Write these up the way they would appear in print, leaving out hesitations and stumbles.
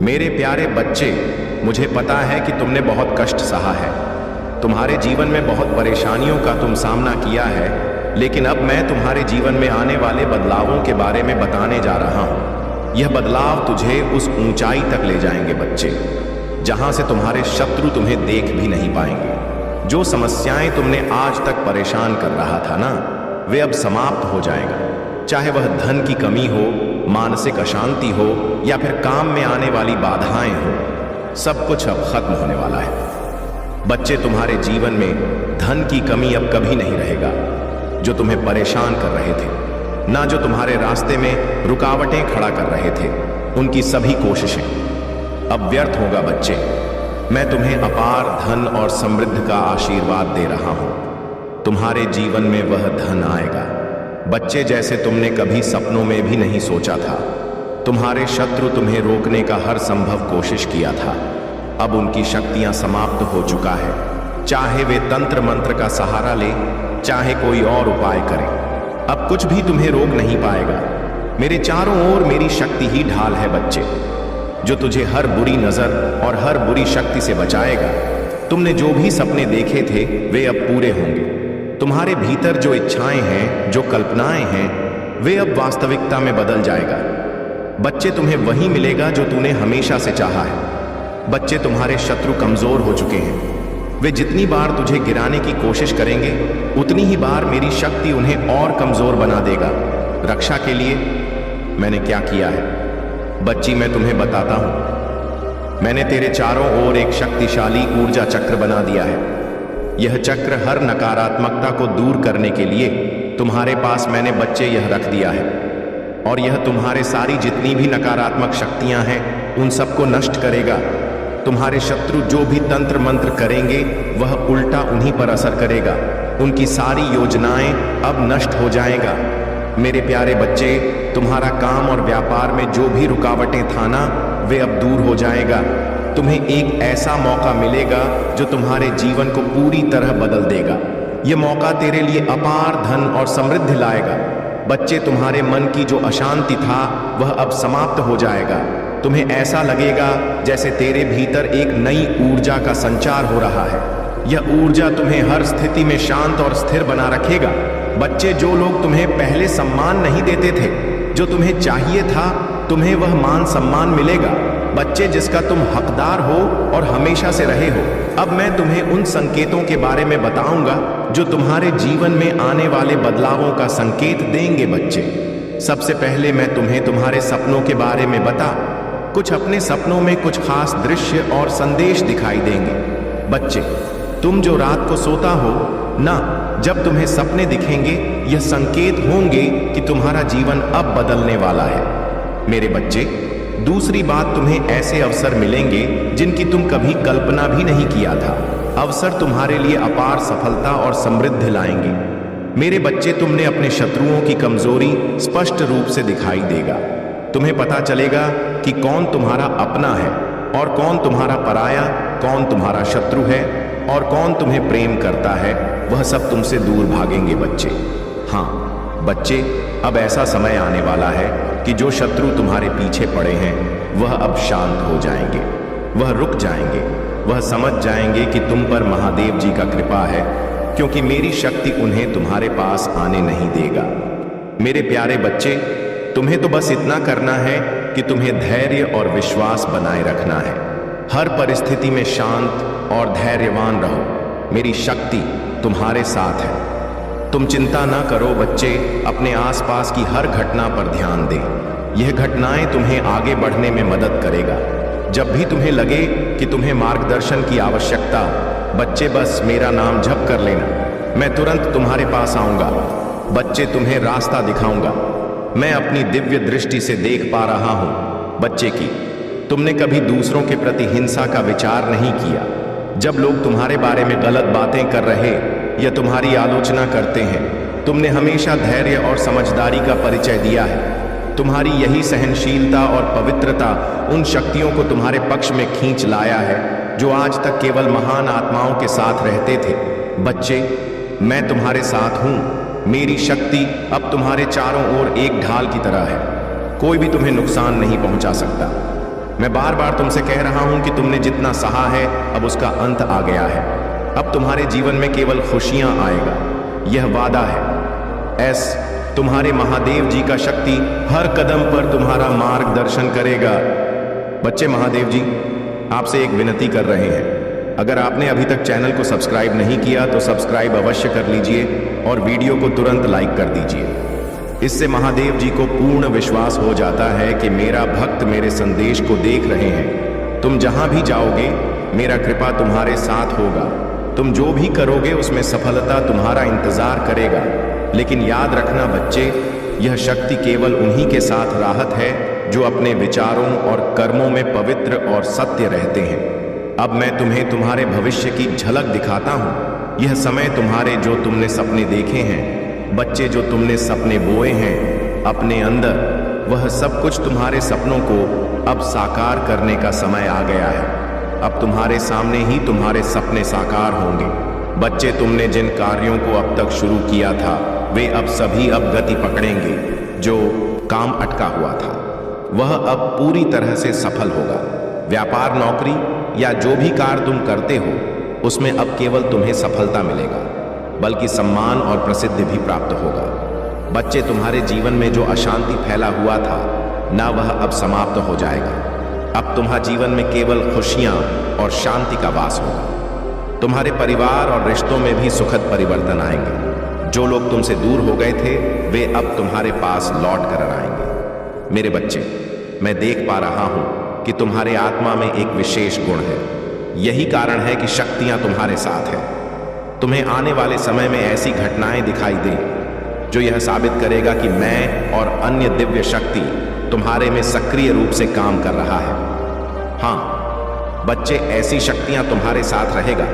मेरे प्यारे बच्चे, मुझे पता है कि तुमने बहुत कष्ट सहा है। तुम्हारे जीवन में बहुत परेशानियों का तुम सामना किया है, लेकिन अब मैं तुम्हारे जीवन में आने वाले बदलावों के बारे में बताने जा रहा हूं। यह बदलाव तुझे उस ऊंचाई तक ले जाएंगे बच्चे, जहां से तुम्हारे शत्रु तुम्हें देख भी नहीं पाएंगे। जो समस्याएं तुमने आज तक परेशान कर रहा था ना, वे अब समाप्त हो जाएगा। चाहे वह धन की कमी हो, मानसिक अशांति हो या फिर काम में आने वाली बाधाएं हो, सब कुछ अब खत्म होने वाला है। बच्चे, तुम्हारे जीवन में धन की कमी अब कभी नहीं रहेगा। जो तुम्हें परेशान कर रहे थे, ना जो तुम्हारे रास्ते में रुकावटें खड़ा कर रहे थे, उनकी सभी कोशिशें अब व्यर्थ होगा बच्चे। मैं तुम्हें अपार धन और समृद्धि का आशीर्वाद दे रहा हूं। तुम्हारे जीवन में वह धन आएगा बच्चे, जैसे तुमने कभी सपनों में भी नहीं सोचा था। तुम्हारे शत्रु तुम्हें रोकने का हर संभव कोशिश किया था, अब उनकी शक्तियां समाप्त हो चुका है। चाहे वे तंत्र मंत्र का सहारा ले, चाहे कोई और उपाय करें, अब कुछ भी तुम्हें रोक नहीं पाएगा। मेरे चारों ओर मेरी शक्ति ही ढाल है बच्चे, जो तुझे हर बुरी नजर और हर बुरी शक्ति से बचाएगा। तुमने जो भी सपने देखे थे, वे अब पूरे होंगे। तुम्हारे भीतर जो इच्छाएं हैं, जो कल्पनाएं हैं, वे अब वास्तविकता में बदल जाएगा। बच्चे, तुम्हें वही मिलेगा जो तूने हमेशा से चाहा है। बच्चे, तुम्हारे शत्रु कमजोर हो चुके हैं। वे जितनी बार तुझे गिराने की कोशिश करेंगे, उतनी ही बार मेरी शक्ति उन्हें और कमजोर बना देगा। रक्षा के लिए मैंने क्या किया है बच्ची, मैं तुम्हें बताता हूं। मैंने तेरे चारों ओर एक शक्तिशाली ऊर्जा चक्र बना दिया है। यह चक्र हर नकारात्मकता को दूर करने के लिए तुम्हारे पास मैंने बच्चे यह रख दिया है, और यह तुम्हारे सारी जितनी भी नकारात्मक शक्तियां हैं, उन सबको नष्ट करेगा। तुम्हारे शत्रु जो भी तंत्र मंत्र करेंगे, वह उल्टा उन्हीं पर असर करेगा। उनकी सारी योजनाएं अब नष्ट हो जाएगा। मेरे प्यारे बच्चे, तुम्हारा काम और व्यापार में जो भी रुकावटें था ना, वे अब दूर हो जाएगा। तुम्हें एक ऐसा मौका मिलेगा जो तुम्हारे जीवन को पूरी तरह बदल देगा। यह मौका तेरे लिए अपार धन और समृद्धि लाएगा। बच्चे, तुम्हारे मन की जो अशांति था, वह अब समाप्त हो जाएगा। तुम्हें ऐसा लगेगा जैसे तेरे भीतर एक नई ऊर्जा का संचार हो रहा है। यह ऊर्जा तुम्हें हर स्थिति में शांत और स्थिर बना रखेगा। बच्चे, जो लोग तुम्हें पहले सम्मान नहीं देते थे, जो तुम्हें चाहिए था, तुम्हें वह मान सम्मान मिलेगा। बच्चे, जिसका तुम हकदार हो और हमेशा से रहे हो। अब मैं तुम्हें उन संकेतों के बारे में बताऊंगा जो तुम्हारे जीवन में आने वाले बदलावों का संकेत देंगे बच्चे। सबसे पहले मैं तुम्हें तुम्हारे सपनों के बारे में बता। कुछ अपने सपनों में कुछ खास दृश्य और संदेश दिखाई देंगे। बच्चे, तुम जो रात को सोता हो ना, जब तुम्हें सपने दिखेंगे, यह संकेत होंगे कि तुम्हारा जीवन अब बदलने वाला है। मेरे बच्चे, दूसरी बात, तुम्हें ऐसे अवसर मिलेंगे जिनकी तुम कभी कल्पना भी नहीं किया था। अवसर तुम्हारे लिए अपार सफलता और समृद्धि लाएंगे। मेरे बच्चे, तुमने अपने शत्रुओं की कमजोरी स्पष्ट रूप से दिखाई देगा। तुम्हें पता चलेगा कि कौन तुम्हारा अपना है और कौन तुम्हारा पराया, कौन तुम्हारा शत्रु है और कौन तुम्हें प्रेम करता है। वह सब तुमसे दूर भागेंगे बच्चे। हाँ बच्चे, अब ऐसा समय आने वाला है कि जो शत्रु तुम्हारे पीछे पड़े हैं, वह अब शांत हो जाएंगे। वह रुक जाएंगे। वह समझ जाएंगे कि तुम पर महादेव जी का कृपा है, क्योंकि मेरी शक्ति उन्हें तुम्हारे पास आने नहीं देगा। मेरे प्यारे बच्चे, तुम्हें तो बस इतना करना है कि तुम्हें धैर्य और विश्वास बनाए रखना है। हर परिस्थिति में शांत और धैर्यवान रहो। मेरी शक्ति तुम्हारे साथ है। तुम चिंता ना करो बच्चे, अपने आसपास की हर घटना पर ध्यान दें। यह घटनाएं तुम्हें आगे बढ़ने में मदद करेगा। जब भी तुम्हें लगे कि तुम्हें मार्गदर्शन की आवश्यकता, बच्चे बस मेरा नाम जप कर लेना। मैं तुरंत तुम्हारे पास आऊंगा। बच्चे, तुम्हें रास्ता दिखाऊंगा। मैं अपनी दिव्य दृष्टि से देख पा रहा हूं बच्चे की तुमने कभी दूसरों के प्रति हिंसा का विचार नहीं किया। जब लोग तुम्हारे बारे में गलत बातें कर रहे या तुम्हारी आलोचना करते हैं, तुमने हमेशा धैर्य और समझदारी का परिचय दिया है। तुम्हारी यही सहनशीलता और पवित्रता उन शक्तियों को तुम्हारे पक्ष में खींच लाया है जो आज तक केवल महान आत्माओं के साथ रहते थे। बच्चे, मैं तुम्हारे साथ हूं। मेरी शक्ति अब तुम्हारे चारों ओर एक ढाल की तरह है। कोई भी तुम्हें नुकसान नहीं पहुंचा सकता। मैं बार बार तुमसे कह रहा हूं कि तुमने जितना सहा है अब उसका अंत आ गया है। अब तुम्हारे जीवन में केवल खुशियां आएगा, यह वादा है। एस तुम्हारे महादेव जी का शक्ति हर कदम पर तुम्हारा मार्गदर्शन करेगा। बच्चे, महादेव जी आपसे एक विनती कर रहे हैं। अगर आपने अभी तक चैनल को सब्सक्राइब नहीं किया तो सब्सक्राइब अवश्य कर लीजिए और वीडियो को तुरंत लाइक कर दीजिए। इससे महादेव जी को पूर्ण विश्वास हो जाता है कि मेरा भक्त मेरे संदेश को देख रहे हैं। तुम जहां भी जाओगे मेरा कृपा तुम्हारे साथ होगा। तुम जो भी करोगे उसमें सफलता तुम्हारा इंतजार करेगा। लेकिन याद रखना बच्चे, यह शक्ति केवल उन्हीं के साथ राहत है जो अपने विचारों और कर्मों में पवित्र और सत्य रहते हैं। अब मैं तुम्हें तुम्हारे भविष्य की झलक दिखाता हूं। यह समय तुम्हारे जो तुमने सपने देखे हैं बच्चे, जो तुमने सपने बोए हैं अपने अंदर, वह सब कुछ तुम्हारे सपनों को अब साकार करने का समय आ गया है। अब तुम्हारे सामने ही तुम्हारे सपने साकार होंगे। बच्चे, तुमने जिन कार्यों को अब तक शुरू किया था वे अब सभी अब गति पकड़ेंगे। जो काम अटका हुआ था वह अब पूरी तरह से सफल होगा। व्यापार, नौकरी या जो भी कार्य तुम करते हो उसमें अब केवल तुम्हें सफलता मिलेगा, बल्कि सम्मान और प्रसिद्धि भी प्राप्त होगा। बच्चे, तुम्हारे जीवन में जो अशांति फैला हुआ था ना, वह अब समाप्त हो जाएगा। अब तुम्हारे जीवन में केवल खुशियां और शांति का वास होगा। तुम्हारे परिवार और रिश्तों में भी सुखद परिवर्तन आएंगे। जो लोग तुमसे दूर हो गए थे वे अब तुम्हारे पास लौट कर आएंगे। मेरे बच्चे, मैं देख पा रहा हूं कि तुम्हारे आत्मा में एक विशेष गुण है। यही कारण है कि शक्तियां तुम्हारे साथ है। तुम्हें आने वाले समय में ऐसी घटनाएं दिखाई दें जो यह साबित करेगा कि मैं और अन्य दिव्य शक्ति तुम्हारे में सक्रिय रूप से काम कर रहा है। हाँ बच्चे, ऐसी शक्तियां तुम्हारे साथ रहेगा।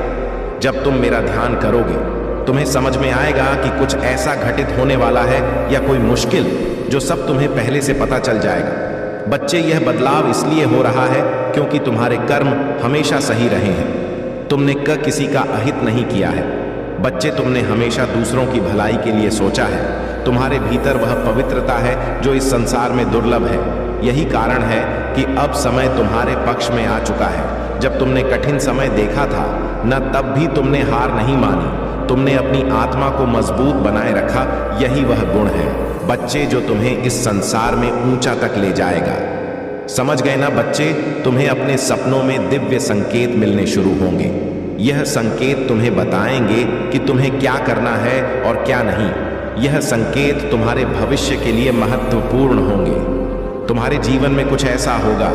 जब तुम मेरा ध्यान करोगे तुम्हें समझ में आएगा कि कुछ ऐसा घटित होने वाला है या कोई मुश्किल जो सब तुम्हें पहले से पता चल जाएगा। बच्चे, यह बदलाव इसलिए हो रहा है क्योंकि तुम्हारे कर्म हमेशा सही रहे हैं। तुमने किसी का अहित नहीं किया है। बच्चे, तुमने हमेशा दूसरों की भलाई के लिए सोचा है। तुम्हारे भीतर वह पवित्रता है जो इस संसार में दुर्लभ है। यही कारण है कि अब समय तुम्हारे पक्ष में आ चुका है। जब तुमने कठिन समय देखा था न, तब भी तुमने हार नहीं मानी। तुमने अपनी आत्मा को मजबूत बनाए रखा। यही वह गुण है बच्चे जो तुम्हें इस संसार में ऊंचा तक ले जाएगा। समझ गए ना बच्चे? तुम्हें अपने सपनों में दिव्य संकेत मिलने शुरू होंगे। यह संकेत तुम्हें बताएंगे कि तुम्हें क्या करना है और क्या नहीं। यह संकेत तुम्हारे भविष्य के लिए महत्वपूर्ण होंगे। तुम्हारे जीवन में कुछ ऐसा होगा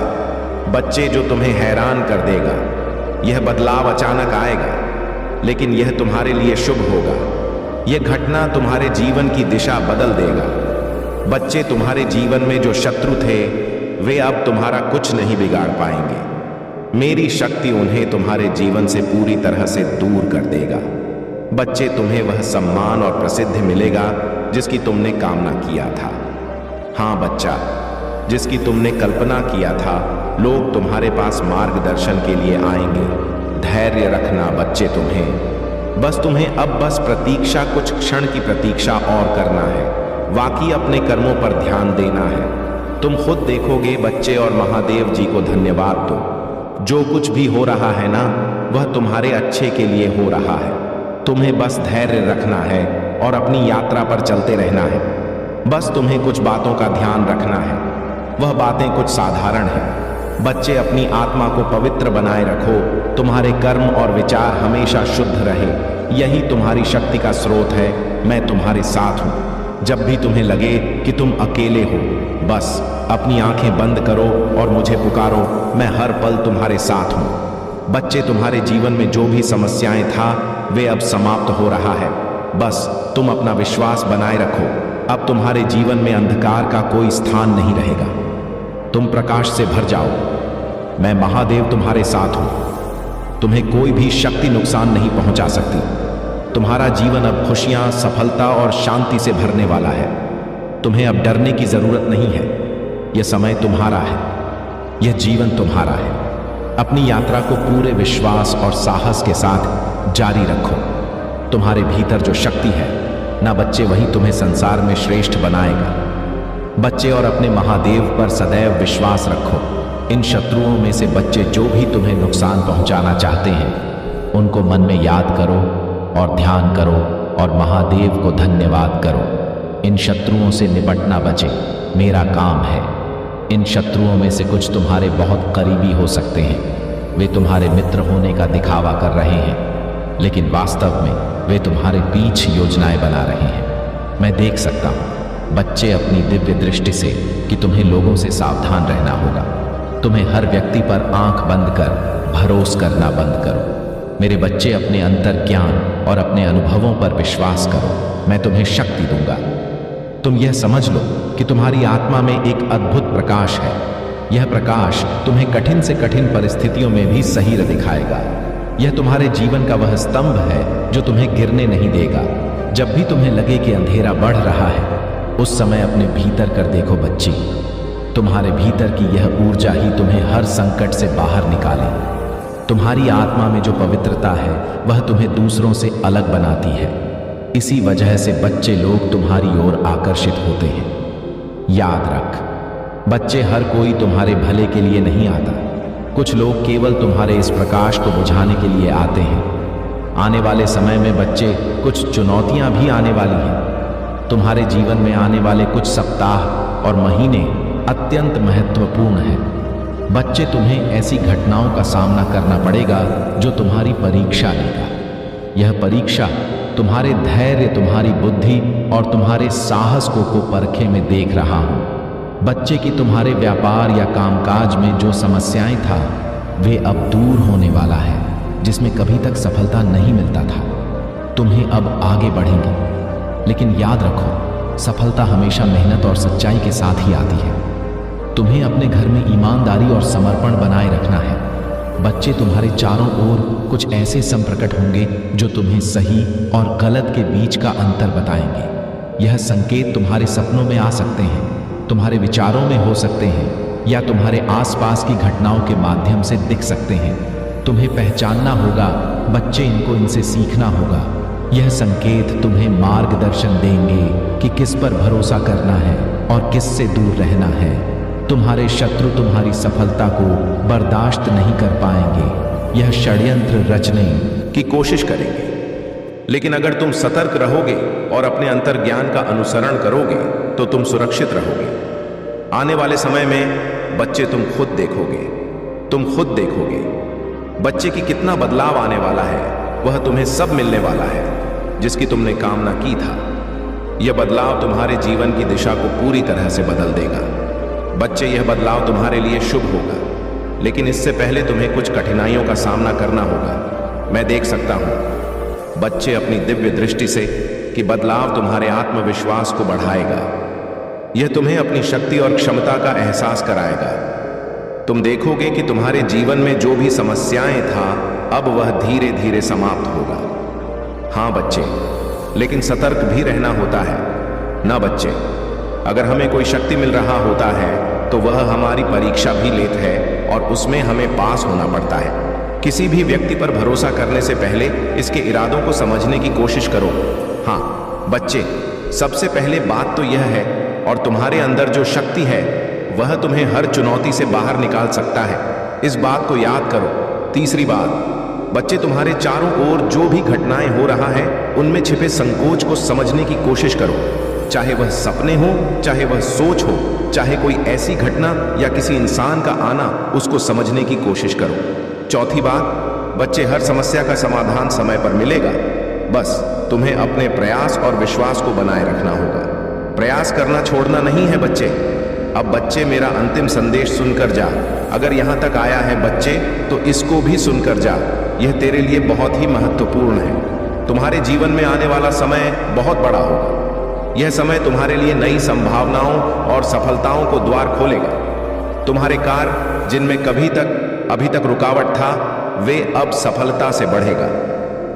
बच्चे जो तुम्हें हैरान कर देगा। यह बदलाव अचानक आएगा लेकिन यह तुम्हारे लिए शुभ होगा। यह घटना तुम्हारे जीवन की दिशा बदल देगा। बच्चे, तुम्हारे जीवन में जो शत्रु थे वे अब तुम्हारा कुछ नहीं बिगाड़ पाएंगे। मेरी शक्ति उन्हें तुम्हारे जीवन से पूरी तरह से दूर कर देगा। बच्चे, तुम्हें वह सम्मान और प्रसिद्धि मिलेगा जिसकी तुमने कामना किया था। हाँ बच्चा, जिसकी तुमने कल्पना किया था। लोग तुम्हारे पास मार्गदर्शन के लिए आएंगे। धैर्य रखना बच्चे, तुम्हें अब बस प्रतीक्षा, कुछ क्षण की प्रतीक्षा और करना है। वाकई अपने कर्मों पर ध्यान देना है। तुम खुद देखोगे बच्चे, और महादेव जी को धन्यवाद दो। जो कुछ भी हो रहा है ना, वह तुम्हारे अच्छे के लिए हो रहा है। तुम्हें बस धैर्य रखना है और अपनी यात्रा पर चलते रहना है। बस तुम्हें कुछ बातों का ध्यान रखना है। वह बातें कुछ साधारण हैं। बच्चे, अपनी आत्मा को पवित्र बनाए रखो। तुम्हारे कर्म और विचार हमेशा शुद्ध रहे। यही तुम्हारी शक्ति का स्रोत है। मैं तुम्हारे साथ हूं। जब भी तुम्हें लगे कि तुम अकेले हो, बस अपनी आंखें बंद करो और मुझे पुकारो। मैं हर पल तुम्हारे साथ हूं। बच्चे, तुम्हारे जीवन में जो भी समस्याएं था वे अब समाप्त हो रहा है। बस तुम अपना विश्वास बनाए रखो। अब तुम्हारे जीवन में अंधकार का कोई स्थान नहीं रहेगा। तुम प्रकाश से भर जाओ। मैं महादेव तुम्हारे साथ हूं। तुम्हें कोई भी शक्ति नुकसान नहीं पहुंचा सकती। तुम्हारा जीवन अब खुशियां, सफलता और शांति से भरने वाला है। तुम्हें अब डरने की जरूरत नहीं है। यह समय तुम्हारा है। यह जीवन तुम्हारा है। अपनी यात्रा को पूरे विश्वास और साहस के साथ जारी रखो। तुम्हारे भीतर जो शक्ति है ना बच्चे, वही तुम्हें संसार में श्रेष्ठ बनाएगा। बच्चे, और अपने महादेव पर सदैव विश्वास रखो। इन शत्रुओं में से बच्चे जो भी तुम्हें नुकसान पहुंचाना चाहते हैं उनको मन में याद करो और ध्यान करो और महादेव को धन्यवाद करो। इन शत्रुओं से निपटना बचे मेरा काम है। इन शत्रुओं में से कुछ तुम्हारे बहुत करीबी हो सकते हैं। वे तुम्हारे मित्र होने का दिखावा कर रहे हैं, लेकिन वास्तव में वे तुम्हारे पीछे योजनाएं बना रहे हैं। मैं देख सकता हूं बच्चे अपनी दिव्य दृष्टि से कि तुम्हें लोगों से सावधान रहना होगा। तुम्हें हर व्यक्ति पर आंख बंद कर भरोसा करना बंद करो। मेरे बच्चे, अपने अंतर ज्ञान और अपने अनुभवों पर विश्वास करो। मैं तुम्हें शक्ति दूंगा। तुम यह समझ लो कि तुम्हारी आत्मा में एक अद्भुत प्रकाश है। यह प्रकाश तुम्हें कठिन से कठिन परिस्थितियों में भी सही दिखाएगा। यह तुम्हारे जीवन का वह स्तंभ है जो तुम्हें गिरने नहीं देगा। जब भी तुम्हें लगे कि अंधेरा बढ़ रहा है, उस समय अपने भीतर कर देखो बच्ची। तुम्हारे भीतर की यह ऊर्जा ही तुम्हें हर संकट से बाहर निकाले। तुम्हारी आत्मा में जो पवित्रता है वह तुम्हें दूसरों से अलग बनाती है। इसी वजह से बच्चे लोग तुम्हारी ओर आकर्षित होते हैं। याद रख, बच्चे, हर कोई तुम्हारे भले के लिए नहीं आता। कुछ लोग केवल तुम्हारे इस प्रकाश को बुझाने के लिए आते हैं। आने वाले समय में बच्चे, कुछ चुनौतियां भी आने वाली हैं। तुम्हारे जीवन में आने वाले कुछ सप्ताह और महीने अत्यंत महत्वपूर्ण हैं। बच्चे, तुम्हें ऐसी घटनाओं का सामना करना पड़ेगा जो तुम्हारी परीक्षा लेगा। यह परीक्षा तुम्हारे धैर्य, तुम्हारी बुद्धि और तुम्हारे साहस को परखे में देख रहा हूं। बच्चे की तुम्हारे व्यापार या कामकाज में जो समस्याएं था वे अब दूर होने वाला है, जिसमें कभी तक सफलता नहीं मिलता था। तुम्हें अब आगे बढ़ेंगे, लेकिन याद रखो, सफलता हमेशा मेहनत और सच्चाई के साथ ही आती है। तुम्हें अपने घर में ईमानदारी और समर्पण बनाए रखना है। बच्चे, तुम्हारे चारों ओर कुछ ऐसे संप्रकट होंगे जो तुम्हें सही और गलत के बीच का अंतर बताएंगे। यह संकेत तुम्हारे सपनों में आ सकते हैं, तुम्हारे विचारों में हो सकते हैं या तुम्हारे आसपास की घटनाओं के माध्यम से दिख सकते हैं। तुम्हें पहचानना होगा बच्चे, इनसे सीखना होगा। यह संकेत तुम्हें मार्गदर्शन देंगे कि किस पर भरोसा करना है और किससे दूर रहना है। तुम्हारे शत्रु तुम्हारी सफलता को बर्दाश्त नहीं कर पाएंगे। यह षड्यंत्र रचने की कोशिश करेंगे, लेकिन अगर तुम सतर्क रहोगे और अपने अंतर ज्ञान का अनुसरण करोगे तो तुम सुरक्षित रहोगे। आने वाले समय में बच्चे, तुम खुद देखोगे बच्चे की कितना बदलाव आने वाला है। वह तुम्हें सब मिलने वाला है जिसकी तुमने कामना की था। यह बदलाव तुम्हारे जीवन की दिशा को पूरी तरह से बदल देगा। बच्चे, यह बदलाव तुम्हारे लिए शुभ होगा, लेकिन इससे पहले तुम्हें कुछ कठिनाइयों का सामना करना होगा। मैं देख सकता हूं बच्चे, अपनी दिव्य दृष्टि से कि बदलाव तुम्हारे आत्मविश्वास को बढ़ाएगा। यह तुम्हें अपनी शक्ति और क्षमता का एहसास कराएगा। तुम देखोगे कि तुम्हारे जीवन में जो भी समस्याएं था अब वह धीरे धीरे समाप्त होगा। हाँ बच्चे, लेकिन सतर्क भी रहना होता है ना बच्चे। अगर हमें कोई शक्ति मिल रहा होता है तो वह हमारी परीक्षा भी लेता है और उसमें हमें पास होना पड़ता है। किसी भी व्यक्ति पर भरोसा करने से पहले इसके इरादों को समझने की कोशिश करो। हाँ बच्चे, सबसे पहले बात तो यह है, और तुम्हारे अंदर जो शक्ति है वह तुम्हें हर चुनौती से बाहर निकाल सकता है। इस बात को याद करो। तीसरी बात, बच्चे, तुम्हारे चारों ओर जो भी घटनाएं हो रहा है उनमें छिपे संकोच को समझने की कोशिश करो। चाहे वह सपने हो, चाहे वह सोच हो, चाहे कोई ऐसी घटना या किसी इंसान का आना, उसको समझने की कोशिश करो। चौथी बात, बच्चे, हर समस्या का समाधान समय पर मिलेगा। बस तुम्हें अपने प्रयास और विश्वास को बनाए रखना होगा। प्रयास करना छोड़ना नहीं है बच्चे। अब बच्चे, मेरा अंतिम संदेश सुनकर जा। अगर यहाँ तक आया है बच्चे, तो इसको भी सुनकर जा। यह तेरे लिए बहुत ही महत्वपूर्ण है। तुम्हारे जीवन में आने वाला समय बहुत बड़ा होगा। यह समय तुम्हारे लिए नई संभावनाओं और सफलताओं को द्वार खोलेगा। तुम्हारे कार्य जिनमें अभी तक रुकावट था, वे अब सफलता से बढ़ेगा।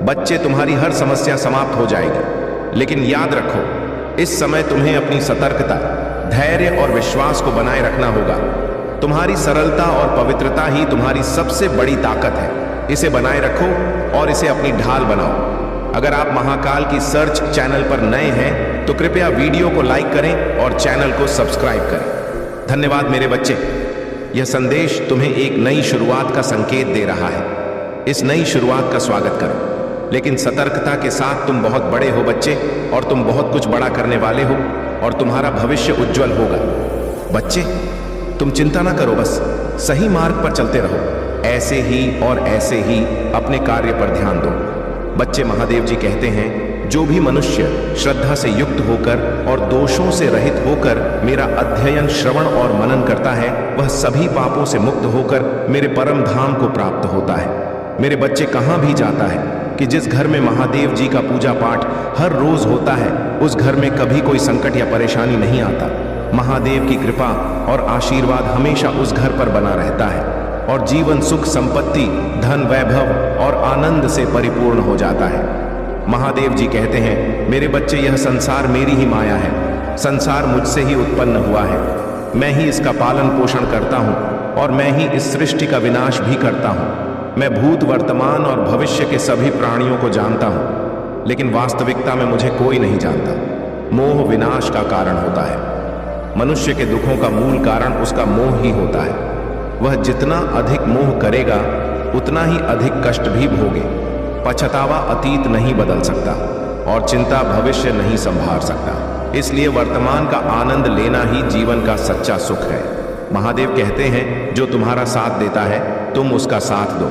बच्चे, तुम्हारी हर समस्या समाप्त हो जाएगी, लेकिन याद रखो, इस समय तुम्हें अपनी सतर्कता, धैर्य और विश्वास को बनाए रखना होगा। तुम्हारी सरलता और पवित्रता ही तुम्हारी सबसे बड़ी ताकत है। इसे बनाए रखो और इसे अपनी ढाल बनाओ। अगर आप महाकाल की सर्च चैनल पर नए हैं तो कृपया वीडियो को लाइक करें और चैनल को सब्सक्राइब करें। धन्यवाद मेरे बच्चे। यह संदेश तुम्हें एक नई शुरुआत का संकेत दे रहा है। इस नई शुरुआत का स्वागत करो, लेकिन सतर्कता के साथ। तुम बहुत बड़े हो बच्चे, और तुम बहुत कुछ बड़ा करने वाले हो, और तुम्हारा भविष्य उज्जवल होगा। बच्चे, तुम चिंता ना करो, बस सही मार्ग पर चलते रहो। ऐसे ही और ऐसे ही अपने कार्य पर ध्यान दो। बच्चे, महादेव जी कहते हैं, जो भी मनुष्य श्रद्धा से युक्त होकर और दोषों से रहित होकर मेरा अध्ययन, श्रवण और मनन करता है, वह सभी पापों से मुक्त होकर मेरे परम धाम को प्राप्त होता है। मेरे बच्चे, कहाँ भी जाता है कि जिस घर में महादेव जी का पूजा पाठ हर रोज होता है, उस घर में कभी कोई संकट या परेशानी नहीं आता। महादेव की कृपा और आशीर्वाद हमेशा उस घर पर बना रहता है, और जीवन सुख, संपत्ति, धन, वैभव और आनंद से परिपूर्ण हो जाता है। महादेव जी कहते हैं, मेरे बच्चे, यह संसार मेरी ही माया है। संसार मुझसे ही उत्पन्न हुआ है। मैं ही इसका पालन पोषण करता हूँ, और मैं ही इस सृष्टि का विनाश भी करता हूँ। मैं भूत, वर्तमान और भविष्य के सभी प्राणियों को जानता हूँ, लेकिन वास्तविकता में मुझे कोई नहीं जानता। मोह विनाश का कारण होता है। मनुष्य के दुखों का मूल कारण उसका मोह ही होता है। वह जितना अधिक मोह करेगा, उतना ही अधिक कष्ट भी भोगे। पछतावा अतीत नहीं बदल सकता, और चिंता भविष्य नहीं संभाल सकता। इसलिए वर्तमान का आनंद लेना ही जीवन का सच्चा सुख है। महादेव कहते हैं, जो तुम्हारा साथ देता है, तुम उसका साथ दो,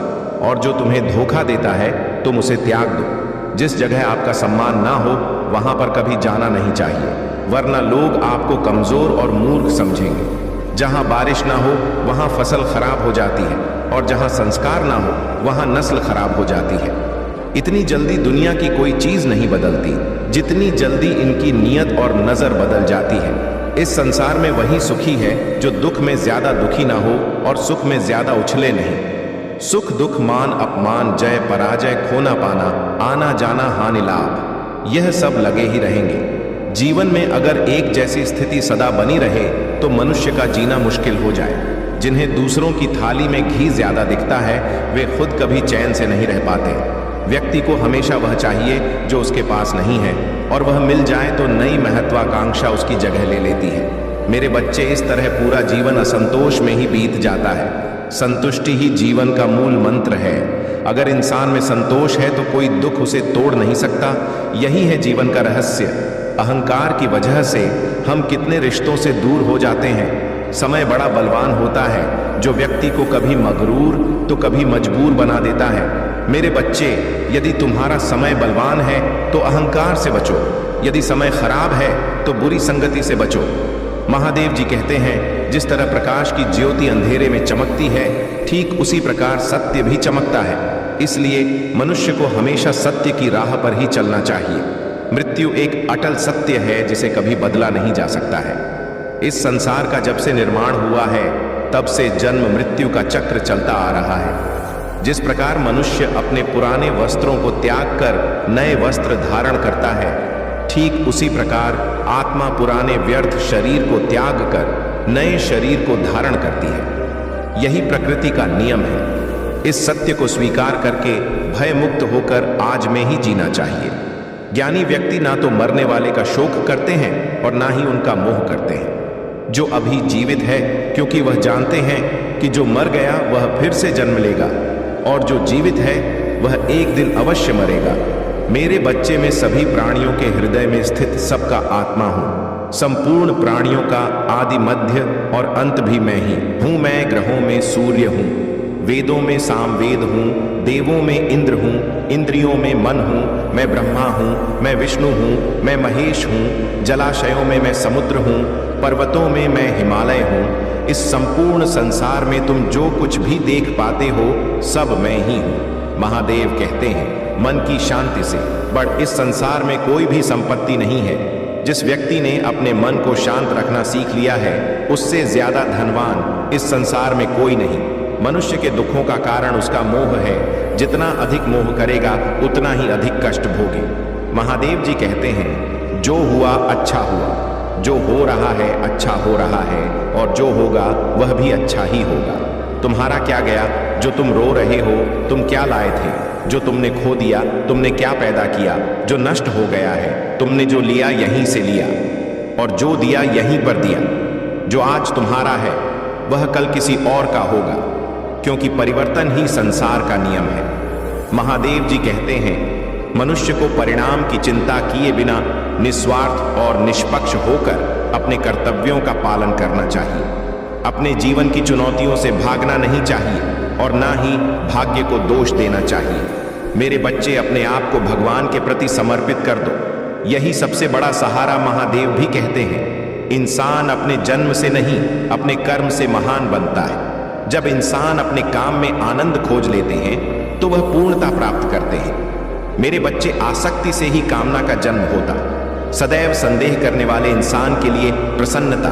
और जो तुम्हें धोखा देता है, तुम उसे त्याग दो। जिस जगह आपका सम्मान ना हो, वहां पर कभी जाना नहीं चाहिए, वरना लोग आपको कमजोर और मूर्ख समझेंगे। जहां बारिश ना हो, वहां फसल खराब हो जाती है, और जहां संस्कार ना हो, वहां नस्ल खराब हो जाती है। इतनी जल्दी दुनिया की कोई चीज नहीं बदलती, जितनी जल्दी इनकी नीयत और नजर बदल जाती है। इस संसार में वही सुखी है जो दुख में ज्यादा दुखी ना हो और सुख में ज्यादा उछले नहीं। सुख, दुख, मान, अपमान, जय, पराजय, खोना पाना, आना जाना, हानि, लाभ, यह सब लगे ही रहेंगे। जीवन में अगर एक जैसी स्थिति सदा बनी रहे, तो मनुष्य का जीना मुश्किल हो जाए। जिन्हें दूसरों की थाली में घी ज्यादा दिखता है, वे खुद कभी चैन से नहीं रह पाते। व्यक्ति को हमेशा वह चाहिए जो उसके पास नहीं है, और वह मिल जाए तो नई महत्वाकांक्षा उसकी जगह ले लेती है। मेरे बच्चे, इस तरह पूरा जीवन असंतोष में ही बीत जाता है। संतुष्टि ही जीवन का मूल मंत्र है। अगर इंसान में संतोष है तो कोई दुख उसे तोड़ नहीं सकता। यही है जीवन का रहस्य। अहंकार की वजह से हम कितने रिश्तों से दूर हो जाते हैं। समय बड़ा बलवान होता है, जो व्यक्ति को कभी मगरूर तो कभी मजबूर बना देता है। मेरे बच्चे, यदि तुम्हारा समय बलवान है तो अहंकार से बचो, यदि समय खराब है तो बुरी संगति से बचो। महादेव जी कहते हैं, जिस तरह प्रकाश की ज्योति अंधेरे में चमकती है, ठीक उसी प्रकार सत्य भी चमकता है। इसलिए मनुष्य को हमेशा सत्य की राह पर ही चलना चाहिए। मृत्यु एक अटल सत्य है जिसे कभी बदला नहीं जा सकता है। इस संसार का जब से निर्माण हुआ है, तब से जन्म मृत्यु का चक्र चलता आ रहा है। जिस प्रकार मनुष्य अपने पुराने वस्त्रों को त्याग कर नए वस्त्र धारण करता है, ठीक उसी प्रकार आत्मा पुराने व्यर्थ शरीर को त्याग कर नए शरीर को धारण करती है। यही प्रकृति का नियम है। इस सत्य को स्वीकार करके भय मुक्त होकर आज में ही जीना चाहिए। ज्ञानी व्यक्ति ना तो मरने वाले का शोक करते हैं और ना ही उनका मोह करते हैं। जो अभी जीवित है, क्योंकि वह जानते हैं कि जो मर गया वह फिर से जन्म लेगा, और जो जीवित है वह एक दिन अवश्य मरेगा। मेरे बच्चे, में सभी प्राणियों के हृदय में स्थित सबका आत्मा हूँ। संपूर्ण प्राणियों का आदि, मध्य और अंत भी मैं ही हूँ। मैं ग्रहों में सूर्य हूँ, वेदों में सामवेद हूँ, देवों में इंद्र हूँ, इंद्रियों में मन हूँ, मैं ब्रह्मा हूँ, मैं विष्णु हूँ, मैं महेश हूँ, जलाशयों में मैं समुद्र हूँ, पर्वतों में मैं हिमालय हूँ। इस संपूर्ण संसार में तुम जो कुछ भी देख पाते हो, सब मैं ही हूँ। महादेव कहते हैं, मन की शांति से बढ़ इस संसार में कोई भी संपत्ति नहीं है। जिस व्यक्ति ने अपने मन को शांत रखना सीख लिया है, उससे ज्यादा धनवान इस संसार में कोई नहीं। मनुष्य के दुखों का कारण उसका मोह है। जितना अधिक मोह करेगा, उतना ही अधिक कष्ट भोगे। महादेव जी कहते हैं, जो हुआ अच्छा हुआ, जो हो रहा है अच्छा हो रहा है, और जो होगा वह भी अच्छा ही होगा। तुम्हारा क्या गया जो तुम रो रहे हो? तुम क्या लाए थे जो तुमने खो दिया? तुमने क्या पैदा किया जो नष्ट हो गया है? तुमने जो लिया यहीं से लिया, और जो दिया यहीं पर दिया। जो आज तुम्हारा है वह कल किसी और का होगा, क्योंकि परिवर्तन ही संसार का नियम है। महादेव जी कहते हैं, मनुष्य को परिणाम की चिंता किए बिना निस्वार्थ और निष्पक्ष होकर अपने कर्तव्यों का पालन करना चाहिए। अपने जीवन की चुनौतियों से भागना नहीं चाहिए और ना ही भाग्य को दोष देना चाहिए। मेरे बच्चे, अपने आप को भगवान के प्रति समर्पित कर दो, यही सबसे बड़ा सहारा। महादेव भी कहते हैं, इंसान अपने जन्म से नहीं, अपने कर्म से महान बनता है। जब इंसान अपने काम में आनंद खोज लेते हैं तो वह पूर्णता प्राप्त करते हैं। मेरे बच्चे, आसक्ति से ही कामना का जन्म होता। सदैव संदेह करने वाले इंसान के लिए प्रसन्नता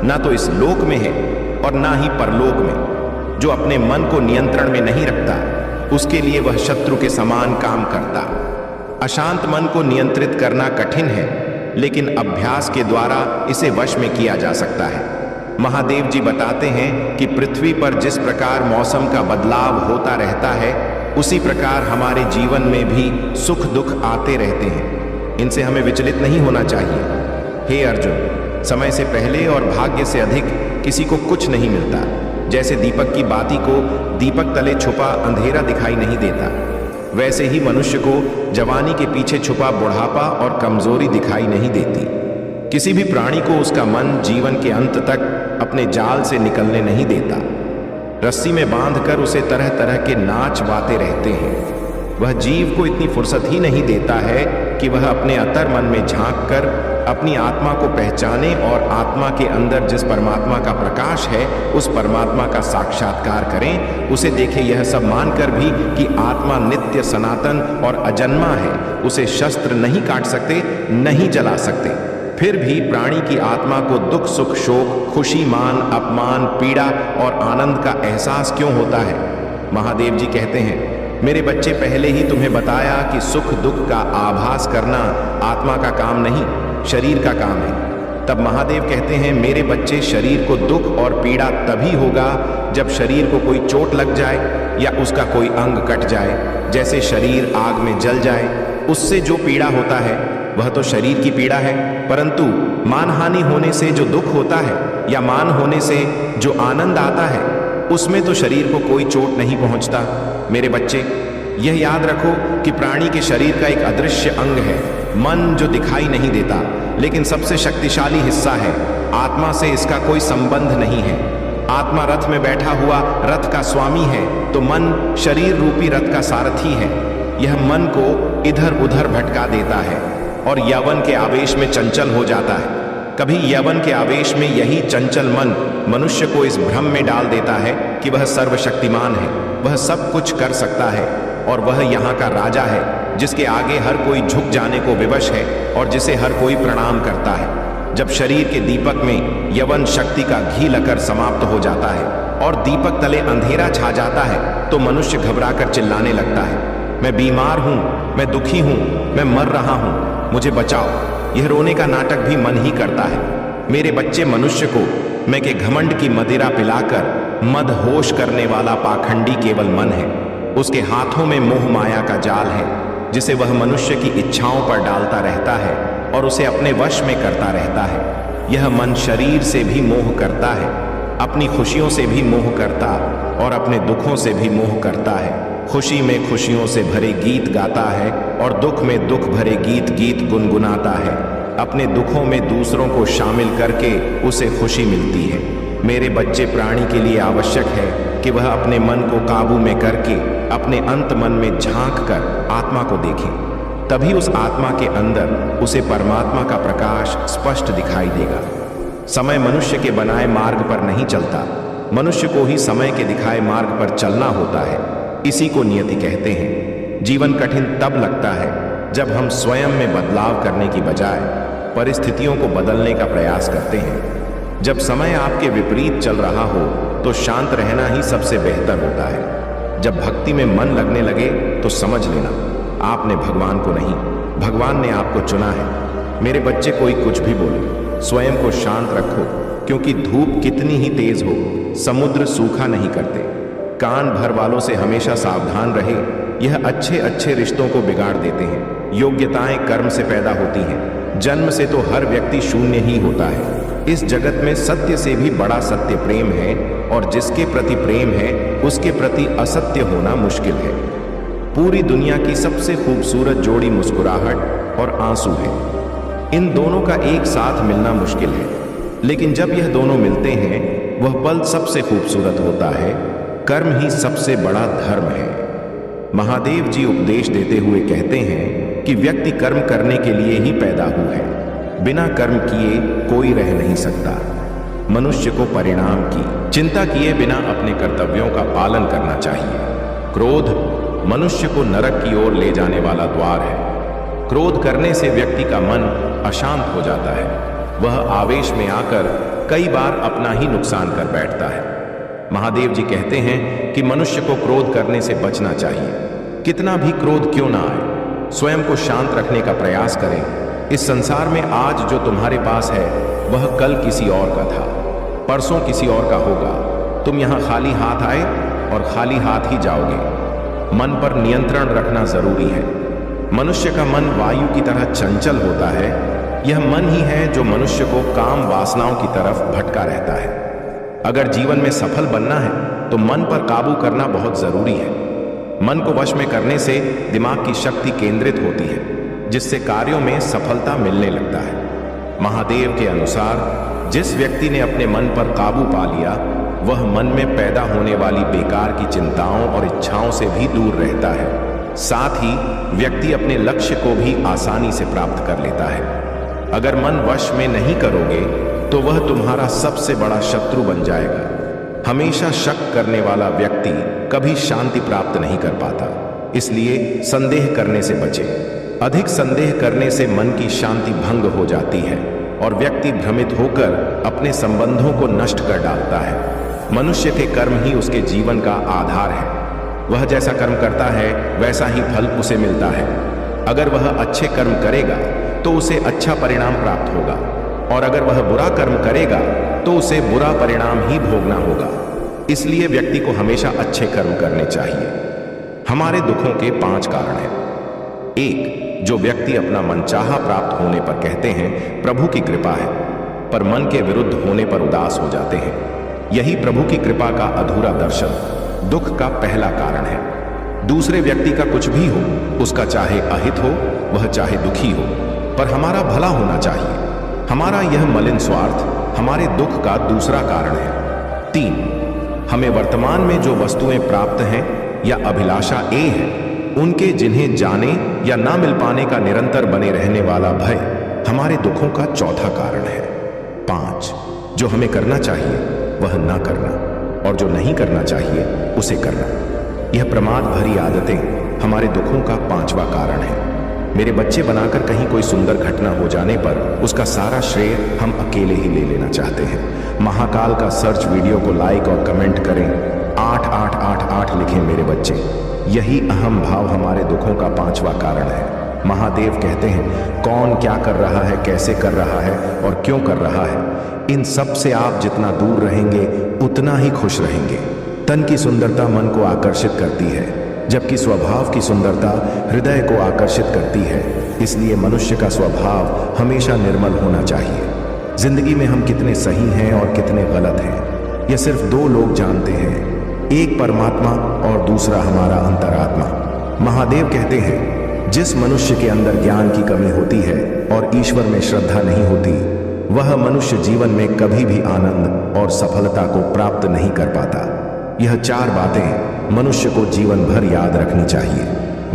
ना तो इस लोक में है और ना ही परलोक में। जो अपने मन को नियंत्रण में नहीं रखता, उसके लिए वह शत्रु के समान काम करता। अशांत मन को नियंत्रित करना कठिन है, लेकिन अभ्यास के द्वारा इसे वश में किया जा सकता है। महादेव जी बताते हैं कि पृथ्वी पर जिस प्रकार मौसम का बदलाव होता रहता है, उसी प्रकार हमारे जीवन में भी सुख दुख आते रहते हैं। इनसे हमें विचलित नहीं होना चाहिए। हे अर्जुन, समय से पहले और भाग्य से अधिक किसी को कुछ नहीं मिलता। जैसे दीपक की बाती को दीपक तले छुपा अंधेरा दिखाई नहीं देता, वैसे ही मनुष्य को जवानी के पीछे छुपा बुढ़ापा और कमजोरी दिखाई नहीं देती। किसी भी प्राणी को उसका मन जीवन के अंत तक अपने जाल से निकलने नहीं देता। रस्सी में बांधकर उसे तरह तरह के नाच वाते रहते हैं। वह जीव को इतनी फुर्सत ही नहीं देता है कि वह अपने अंतर मन में झांक कर अपनी आत्मा को पहचाने और आत्मा के अंदर जिस परमात्मा का प्रकाश है, उस परमात्मा का साक्षात्कार करें। उसे देखे यह सब मानकर भी कि आत्मा नित्य सनातन और अजन्मा है, उसे शस्त्र नहीं काट सकते, नहीं जला सकते। फिर भी प्राणी की आत्मा को दुख सुख शोक खुशी मान अपमान पीड़ा और आनंद का एहसास क्यों होता है? महादेव जी कहते हैं, मेरे बच्चे, पहले ही तुम्हें बताया कि सुख दुख का आभास करना आत्मा का काम नहीं, शरीर का काम है। तब महादेव कहते हैं, मेरे बच्चे, शरीर को दुख और पीड़ा तभी होगा जब शरीर को कोई चोट लग जाए या उसका कोई अंग कट जाए। जैसे शरीर आग में जल जाए, उससे जो पीड़ा होता है वह तो शरीर की पीड़ा है, परंतु मानहानि होने से जो दुख होता है या मान होने से जो आनंद आता है, उसमें तो शरीर को कोई चोट नहीं पहुंचता। मेरे बच्चे, यह याद रखो कि प्राणी के शरीर का एक अदृश्य अंग है, मन, जो दिखाई नहीं देता लेकिन सबसे शक्तिशाली हिस्सा है। आत्मा से इसका कोई संबंध नहीं है। आत्मा रथ में बैठा हुआ रथ का स्वामी है, तो मन शरीर रूपी रथ का सारथी है। यह मन को इधर उधर भटका देता है और यौवन के आवेश में चंचल हो जाता है। कभी यौवन के आवेश में यही चंचल मन मनुष्य को इस भ्रम में डाल देता है कि वह सर्वशक्तिमान है, वह सब कुछ कर सकता है और वह यहाँ का राजा है, जिसके आगे हर कोई झुक जाने को विवश है और जिसे हर कोई प्रणाम करता है। जब शरीर के दीपक में यौवन शक्ति का घी लकर समाप्त हो जाता है और दीपक तले अंधेरा छा जाता है, तो मनुष्य घबराकर चिल्लाने लगता है, मैं बीमार हूँ, मैं दुखी हूँ, मैं मर रहा हूँ, मुझे बचाओ। यह रोने का नाटक भी मन ही करता है। मेरे बच्चे, मनुष्य को मैं के घमंड की मदिरा पिलाकर मदहोश करने वाला पाखंडी केवल मन है। उसके हाथों में मोह माया का जाल है, जिसे वह मनुष्य की इच्छाओं पर डालता रहता है और उसे अपने वश में करता रहता है। यह मन शरीर से भी मोह करता है, अपनी खुशियों से भी मोह करता और अपने दुखों से भी मोह करता है। खुशी में खुशियों से भरे गीत गाता है और दुख में दुख भरे गीत गुनगुनाता है। अपने दुखों में दूसरों को शामिल करके उसे खुशी मिलती है। मेरे बच्चे, प्राणी के लिए आवश्यक है कि वह अपने मन को काबू में करके अपने अंत मन में झांक कर आत्मा को देखे। तभी उस आत्मा के अंदर उसे परमात्मा का प्रकाश स्पष्ट दिखाई देगा। समय मनुष्य के बनाए मार्ग पर नहीं चलता, मनुष्य को ही समय के दिखाए मार्ग पर चलना होता है। इसी को नियति कहते हैं। जीवन कठिन तब लगता है जब हम स्वयं में बदलाव करने की बजाय परिस्थितियों को बदलने का प्रयास करते हैं। जब समय आपके विपरीत चल रहा हो तो शांत रहना ही सबसे बेहतर होता है। जब भक्ति में मन लगने लगे तो समझ लेना आपने भगवान को नहीं, भगवान ने आपको चुना है। मेरे बच्चे, कोई कुछ भी बोले, स्वयं को शांत रखो, क्योंकि धूप कितनी ही तेज हो, समुद्र सूखा नहीं करते। कान भर वालों से हमेशा सावधान रहे, यह अच्छे अच्छे रिश्तों को बिगाड़ देते हैं। योग्यताएं कर्म से पैदा होती हैं, जन्म से तो हर व्यक्ति शून्य ही होता है। इस जगत में सत्य से भी बड़ा सत्य प्रेम है, और जिसके प्रति प्रेम है उसके प्रति असत्य होना मुश्किल है। पूरी दुनिया की सबसे खूबसूरत जोड़ी मुस्कुराहट और आंसू है। इन दोनों का एक साथ मिलना मुश्किल है, लेकिन जब यह दोनों मिलते हैं वह पल सबसे खूबसूरत होता है। कर्म ही सबसे बड़ा धर्म है। महादेव जी उपदेश देते हुए कहते हैं कि व्यक्ति कर्म करने के लिए ही पैदा हुआ है। बिना कर्म किए कोई रह नहीं सकता। मनुष्य को परिणाम की चिंता किए बिना अपने कर्तव्यों का पालन करना चाहिए। क्रोध मनुष्य को नरक की ओर ले जाने वाला द्वार है। क्रोध करने से व्यक्ति का मन अशांत हो जाता है। वह आवेश में आकर कई बार अपना ही नुकसान कर बैठता है। महादेव जी कहते हैं कि मनुष्य को क्रोध करने से बचना चाहिए। कितना भी क्रोध क्यों ना आए, स्वयं को शांत रखने का प्रयास करें। इस संसार में आज जो तुम्हारे पास है वह कल किसी और का था, परसों किसी और का होगा। तुम यहाँ खाली हाथ आए और खाली हाथ ही जाओगे। मन पर नियंत्रण रखना जरूरी है। मनुष्य का मन वायु की तरह चंचल होता है। यह मन ही है जो मनुष्य को काम वासनाओं की तरफ भटका रहता है। अगर जीवन में सफल बनना है तो मन पर काबू करना बहुत जरूरी है। मन को वश में करने से दिमाग की शक्ति केंद्रित होती है, जिससे कार्यों में सफलता मिलने लगता है। महादेव के अनुसार जिस व्यक्ति ने अपने मन पर काबू पा लिया वह मन में पैदा होने वाली बेकार की चिंताओं और इच्छाओं से भी दूर रहता है। साथ ही व्यक्ति अपने लक्ष्य को भी आसानी से प्राप्त कर लेता है। अगर मन वश में नहीं करोगे तो वह तुम्हारा सबसे बड़ा शत्रु बन जाएगा। हमेशा शक करने वाला व्यक्ति कभी शांति प्राप्त नहीं कर पाता। इसलिए संदेह करने से बचें। अधिक संदेह करने से मन की शांति भंग हो जाती है और व्यक्ति भ्रमित होकर अपने संबंधों को नष्ट कर डालता है। मनुष्य के कर्म ही उसके जीवन का आधार है। वह जैसा कर्म करता है वैसा ही फल उसे मिलता है। अगर वह अच्छे कर्म करेगा तो उसे अच्छा परिणाम प्राप्त होगा, और अगर वह बुरा कर्म करेगा तो उसे बुरा परिणाम ही भोगना होगा। इसलिए व्यक्ति को हमेशा अच्छे कर्म करने चाहिए। हमारे दुखों के 5 कारण हैं। 1. जो व्यक्ति अपना मनचाहा प्राप्त होने पर कहते हैं प्रभु की कृपा है, पर मन के विरुद्ध होने पर उदास हो जाते हैं। यही प्रभु की कृपा का अधूरा दर्शन दुख का पहला कारण है। दूसरे व्यक्ति का कुछ भी हो, उसका चाहे अहित हो वह चाहे दुखी हो, पर हमारा भला होना चाहिए। हमारा यह मलिन स्वार्थ हमारे दुख का दूसरा कारण है। 3. हमें वर्तमान में जो वस्तुएं प्राप्त हैं या अभिलाषा है उनके जिन्हें जाने या ना मिल पाने का निरंतर बने रहने वाला भय हमारे दुखों का चौथा कारण है। 5. जो हमें करना चाहिए वह ना करना, और जो नहीं करना चाहिए उसे करना। यह प्रमाद भरी आदतें हमारे दुखों का 5वां कारण है। मेरे बच्चे बनाकर कहीं कोई सुंदर घटना हो जाने पर उसका सारा श्रेय हम अकेले ही ले लेना चाहते हैं। महाकाल का सर्च वीडियो को लाइक और कमेंट करें। 8888 लिखें मेरे बच्चे। यही अहम भाव हमारे दुखों का 5वां कारण है। महादेव कहते हैं कौन क्या कर रहा है, कैसे कर रहा है और क्यों कर रहा है, इन सब से आप जितना दूर रहेंगे उतना ही खुश रहेंगे। तन की सुंदरता मन को आकर्षित करती है, जबकि स्वभाव की सुंदरता हृदय को आकर्षित करती है। इसलिए मनुष्य का स्वभाव हमेशा निर्मल होना चाहिए। जिंदगी में हम कितने सही हैं और कितने गलत हैं यह सिर्फ 2 लोग जानते हैं, एक परमात्मा और दूसरा हमारा अंतरात्मा। महादेव कहते हैं जिस मनुष्य के अंदर ज्ञान की कमी होती है और ईश्वर में श्रद्धा नहीं होती वह मनुष्य जीवन में कभी भी आनंद और सफलता को प्राप्त नहीं कर पाता। यह 4 बातें मनुष्य को जीवन भर याद रखनी चाहिए।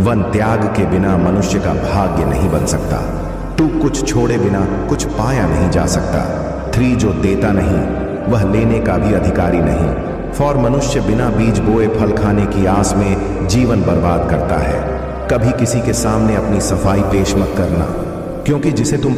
1. त्याग के बिना मनुष्य का भाग्य नहीं बन सकता। 2. कुछ छोड़े बिना कुछ पाया नहीं जा सकता। 3. जो देता नहीं वह लेने का भी अधिकारी नहीं। 4. मनुष्य बिना बीज बोए फल खाने की आस में जीवन बर्बाद करता है। कभी किसी के सामने अपनी सफाई पेश मत करना, क्योंकि जिसे तुम पर